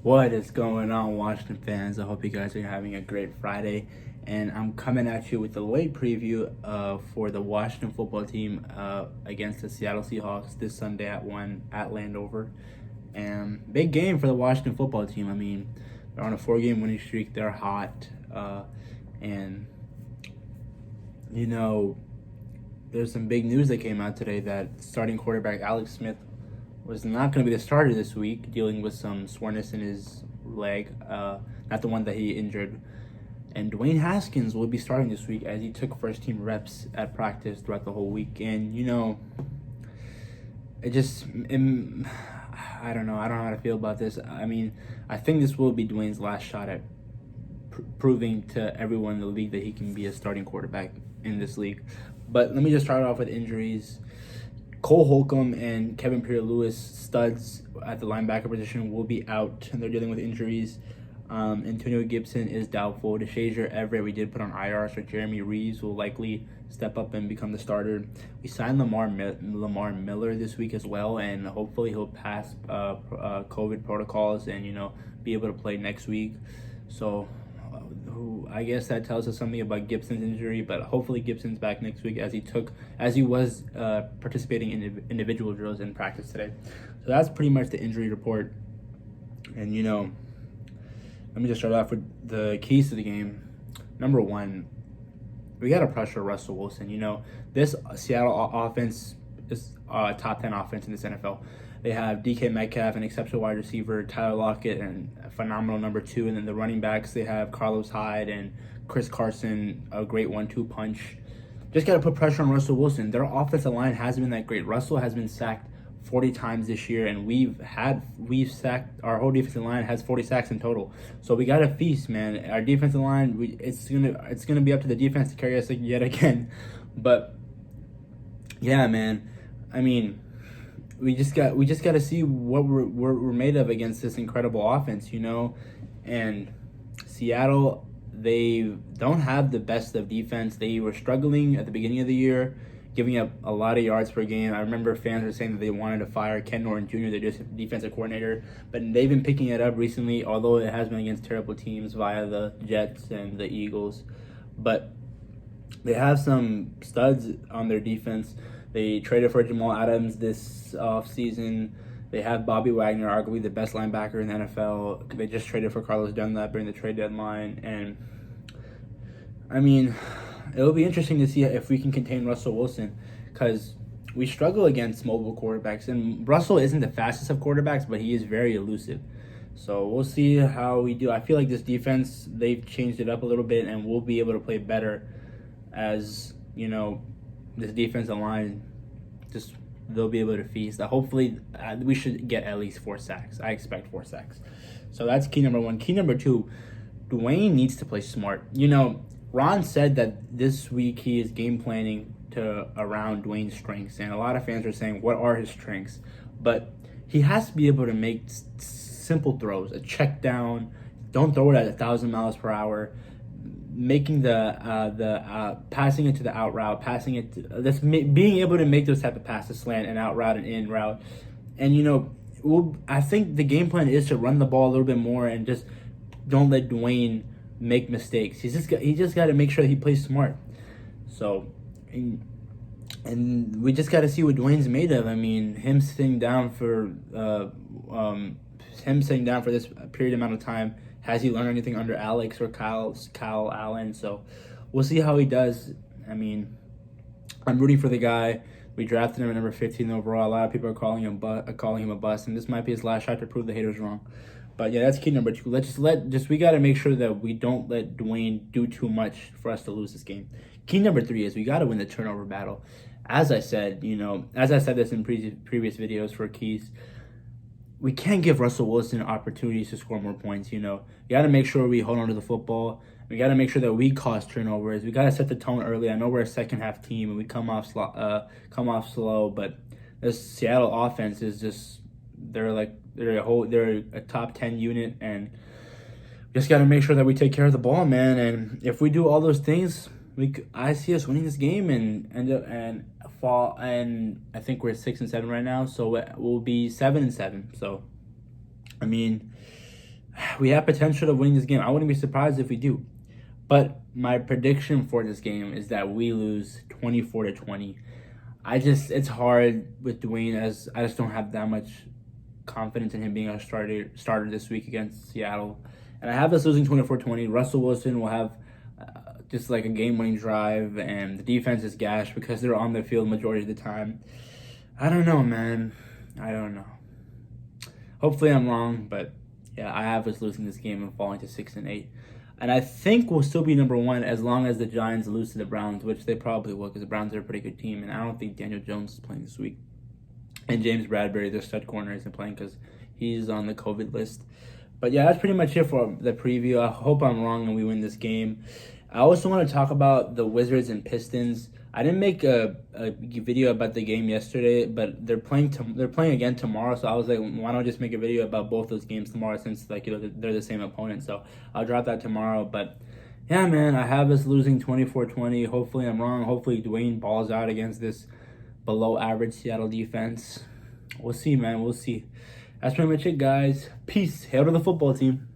What is going on, Washington fans? I hope you guys are having a great Friday. And I'm coming at you with the late preview for the Washington football team against the Seattle Seahawks this Sunday at 1 at Landover. And big game for the Washington football team. I mean, they're on a 4-game winning streak. They're hot. And, you know, there's some big news that came out today that starting quarterback Alex Smith was not going to be the starter this week, dealing with some soreness in his leg, not the one that he injured. And Dwayne Haskins will be starting this week as he took first-team reps at practice throughout the whole week. And, I don't know. I don't know how to feel about this. I mean, I think this will be Dwayne's last shot at proving to everyone in the league that he can be a starting quarterback in this league. But let me just start off with injuries. Cole Holcomb and Kevin Pierre-Louis, studs at the linebacker position, will be out, and they're dealing with injuries. Antonio Gibson is doubtful. DeShazier Everett, we did put on IR, so Jeremy Reeves will likely step up and become the starter. We signed Lamar Miller this week as well, and hopefully he'll pass COVID protocols and, be able to play next week. So I guess that tells us something about Gibson's injury, but hopefully Gibson's back next week as he was participating in individual drills in practice today. So that's pretty much the injury report. And let me just start off with the keys to the game. Number one, we got to pressure Russell Wilson. This Seattle offense is a top 10 offense in this NFL. They have DK Metcalf, an exceptional wide receiver, Tyler Lockett, and a phenomenal number 2. And then the running backs, they have Carlos Hyde and Chris Carson, a great 1-2 punch. Just got to put pressure on Russell Wilson. Their offensive line hasn't been that great. Russell has been sacked 40 times this year, and we've sacked, our whole defensive line has 40 sacks in total. So we got to feast, man. Our defensive line, it's gonna be up to the defense to carry us yet again. But yeah, man. I mean, we just got to see what we're made of against this incredible offense, And Seattle, they don't have the best of defense. They were struggling at the beginning of the year, giving up a lot of yards per game. I remember fans were saying that they wanted to fire Ken Norton Jr., their defensive coordinator, but they've been picking it up recently, although it has been against terrible teams via the Jets and the Eagles. But they have some studs on their defense. They traded for Jamal Adams this offseason. They have Bobby Wagner, arguably the best linebacker in the NFL. They just traded for Carlos Dunlap during the trade deadline. And, I mean, it'll be interesting to see if we can contain Russell Wilson, because we struggle against mobile quarterbacks. And Russell isn't the fastest of quarterbacks, but he is very elusive. So we'll see how we do. I feel like this defense, they've changed it up a little bit, and we'll be able to play better as, this defensive line, they'll be able to feast. Hopefully, we should get at least 4 sacks. I expect 4 sacks. So that's key number 1. Key number 2, Dwayne needs to play smart. Ron said that this week he is game planning around Dwayne's strengths, and a lot of fans are saying, what are his strengths? But he has to be able to make simple throws, a check down, don't throw it at 1,000 miles per hour, making the passing it to the out route, being able to make those type of passes, slant and out route and in route. And I think the game plan is to run the ball a little bit more and just don't let Dwayne make mistakes. He just got to make sure that he plays smart. So, and we just got to see what Dwayne's made of. I mean, him sitting down for this period amount of time. Has he learned anything under Alex or Kyle Allen? So we'll see how he does. I mean, I'm rooting for the guy. We drafted him at number 15 overall. A lot of people are calling him a bust, and this might be his last shot to prove the haters wrong. But yeah, that's key number 2. We got to make sure that we don't let Dwayne do too much for us to lose this game. Key number 3 is we got to win the turnover battle. As I said, this in previous videos for keys, we can't give Russell Wilson opportunities to score more points. You got to make sure we hold on to the football. We got to make sure that we cause turnovers. We got to set the tone early. I know we're a second half team and we come off slow, but this Seattle offense is just they're a top 10 unit, and we just got to make sure that we take care of the ball, man. And if we do all those things, I see us winning this game and fall. And I think we're 6-7 right now, so we'll be 7-7. So, I mean, we have potential to win this game. I wouldn't be surprised if we do. But my prediction for this game is that we lose 24-20. It's hard with Dwayne, as I just don't have that much confidence in him being a starter this week against Seattle. And I have us losing 24-20. Russell Wilson will have just like a game-winning drive, and the defense is gashed because they're on the field majority of the time. I don't know, man. I don't know. Hopefully I'm wrong, but yeah, I have us losing this game and falling to 6-8. And I think we'll still be number one as long as the Giants lose to the Browns, which they probably will because the Browns are a pretty good team. And I don't think Daniel Jones is playing this week. And James Bradbury, their stud corner, isn't playing because he's on the COVID list. But yeah, that's pretty much it for the preview. I hope I'm wrong and we win this game. I also want to talk about the Wizards and Pistons. I didn't make a video about the game yesterday, but they're playing again tomorrow. So I was like, why don't I just make a video about both those games tomorrow, since they're the same opponent. So I'll drop that tomorrow. But yeah, man, I have us losing 24-20. Hopefully I'm wrong. Hopefully Dwayne balls out against this below average Seattle defense. We'll see, man. We'll see. That's pretty much it, guys. Peace. Hail to the football team.